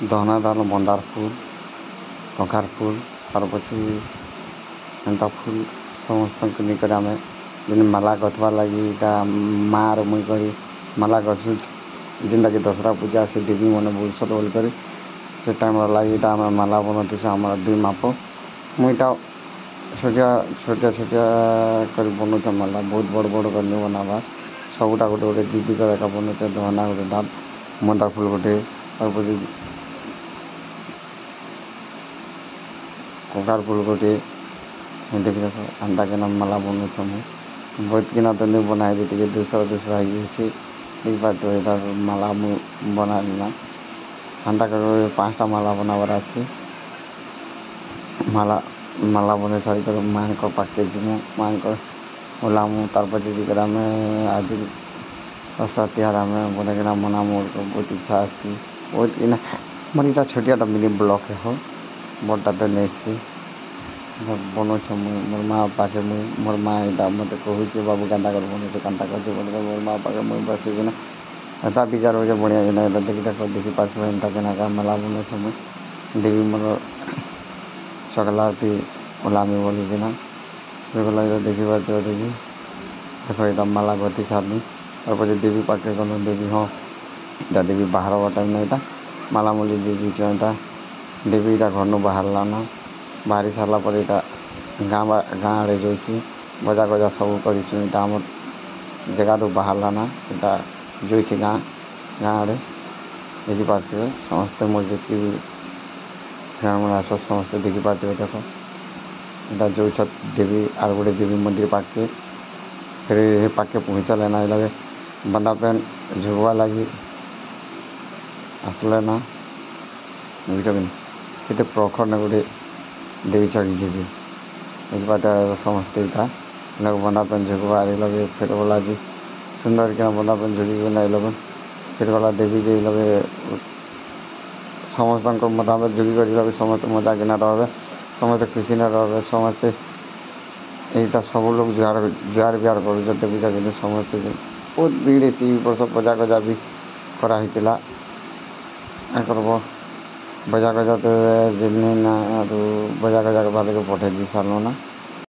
ଦହନା ଦାନ ମନ୍ଦାର ଫୁଲ ଟଙ୍କାର ଫୁଲ ତାର ପଛେ ଏନ୍ତା ଫୁଲ ସମସ୍ତଙ୍କୁ ନେଇକରି ଆମେ ଯେନ୍ ମାଲା ଗଥବାର୍ ଲାଗି ଇଟା ମାଆର ମୁଇଁ କରି ମାଲା ଗଛୁ ଯେନ୍ଟାକି ଦଶହରା ପୂଜା ସେ ଦେବୀ ମାନେ ବୁଲସନ୍ ବୋଲିକରି ସେ ଟାଇମ୍ର ଲାଗି ଇଟା ଆମେ ମାଲା ବନଉଥିସୁଁ ଆମର 2 ମାପ ମୁଇଁଟା ଛୋଟିଆ କରି ବନଉଛେ ମାଲା ବହୁତ ବଡ଼ କରି ନି ବନାବା ସବୁଟା ଗୋଟେ ଦିଦି କରି ଏକା ବନଉଛେ ଦହନା ଗୋଟେ ଡାଲ ମନ୍ଦାର ଫୁଲ ଗୋଟେ ତାରପରେ କଖାର ଫୁଲ ଗୋଟେ ଦେଖି ଦେଖ ଏନ୍ତା କିନା ମାଲା ବନଉଛେ ମୁଁ ବହୁତ କିନା ତ ନି ବନାଇବି ଟିକେ ଦୁସରା ହେଇଯାଉଛି ଦେଖିପାରୁଥିବ ଏଇଟା ମାଲା ମୁଁ ବନାଇଲି ନା ଏନ୍ତା କରି 5ଟା ମାଲା ବନାବାର ଅଛି ମାଲା ବନେଇ ସାରିକରି ମାଆଙ୍କ ପାଖକେ ଯିମୁ ମାଆଙ୍କ ଓଲାମୁ ତାର ପଛେ ଯିକରି ଆମେ ଆଜି ଦଶହରା ତିହାର ଆମେ ବନେଇକିନା ମନାମୁ ବହୁତ ଇଚ୍ଛା ଅଛି ବହୁତ କିନା ମୋର ଏଇଟା ଛୋଟିଆଟା ମିନି ବ୍ଲକ୍ ହଉ ବଡ଼ଟା ତ ନେଇସି ବନଉଛେ ମୁଇଁ ମୋର ମା ପାଖେ ମୁଇଁ ମୋର ମା ଏଇଟା ମୋତେ କହୁଛି ବାବୁ କେନ୍ତା କରି ବନଉଛେ କେନ୍ତା କରୁଛେ ବୋଲିକରି ମୋର ମା ପାଖେ ମୁଇଁ ବସିକିନା ଏନ୍ତା ବିଚାର ହଉଛେ ବଢ଼ିଆ କିନା ଏଇଟା ଦେଖିପାରୁଥିବ ଏନ୍ତା କେନାକା ମେଲା ବନଉଛେ ମୁଇଁ ଦେବୀ ମୋର ଚକଲାତି ଓଲାମି ବୋଲିକିନା ସେଗୁଲା ଏଇଟା ଦେଖିପାରୁଥିବ ଦେଖି ଦେଖ ଏଇଟା ମାଲା ଗତି ସାରିଲି ତାରପରେ ଦେବୀ ପାଖେ ଗଲୁ ଦେବୀ ହଁ ଏଇଟା ଦେବୀ ବାହାରବା ଟାଇମ୍ ଏଇଟା ମାଲାମୂଲି ଦେଇଛ ଏଇଟା ଦେବୀ ଏଇଟା ଘରନୁ ବାହାରିଲାନ ବାହାରି ସାରିଲା ପରେ ଏଇଟା ଗାଁ ଆଡ଼େ ଯାଉଛି ବଜା ଗଜା ସବୁ କରିଛୁ ଏଇଟା ଆମର ଜାଗାରୁ ବାହାରିଲାନା ଏଇଟା ଯାଉଛି ଗାଁ ଆଡ଼େ ଦେଖିପାରୁଥିବେ ସମସ୍ତେ ମୋର ଯେତିକି ଫ୍ରେଣ୍ଡମାନେ ଆସ ସମସ୍ତେ ଦେଖିପାରୁଥିବେ ଦେଖ ଏଇଟା ଯାଉଛ ଦେବୀ ଆର ଗୋଟେ ଦେବୀ ମନ୍ଦିର ପାଖକେ ଫେର ଏ ପାଖକେ ପହଞ୍ଚିଲେ ନା ଏଇଲାଗେ ବନ୍ଦା ପେନ୍ ଝୁଗବା ଲାଗି ଆସିଲେ ନା ବୁଝିପାରିନି କେତେ ପ୍ରଖରନେ ଗୋଟେ ଦେବୀ ଛକିଛି ଦେଖିପାରୁଥିବେ ସମସ୍ତେ ଏଇଟା ଏଇଲାଗେ ବନ୍ଦା ପେନ୍ ଝୁଗବା ଏଇଲାଗେ ଫେର ଗଲା ଯେ ସୁନ୍ଦର କିନା ବନ୍ଦା ପେନ୍ ଝୁକିକିନା ଏଇଲାଗେ ଫେର ଗଲା ଦେବୀ ଯେ ଏଇଲାଗେ ସମସ୍ତଙ୍କ ମତାମତ ଝୁକିକରି ଏଇଲାଗେ ସମସ୍ତେ ମଜା କିନା ରହିବେ ସମସ୍ତେ ଖୁସିନେ ରହିବେ ସମସ୍ତେ ଏଇଟା ସବୁ ଲୋକ ଜୁହାର ବିହାର କରୁଛେ ଦେବୀଟା କିନ୍ତୁ ସମସ୍ତେ ବହୁତ ଭିଡ଼ ହେସି ଏ ବର୍ଷ ବଜା ଗଜା ବି କରାହେଇଥିଲା କରବ ବଜା ଗଜା ତ ଯେନି ନା ଆରୁ ବଜା ଗଜା ବାଲାକେ ପଠେଇ ଦେଇ ସାରିଲୁ ନା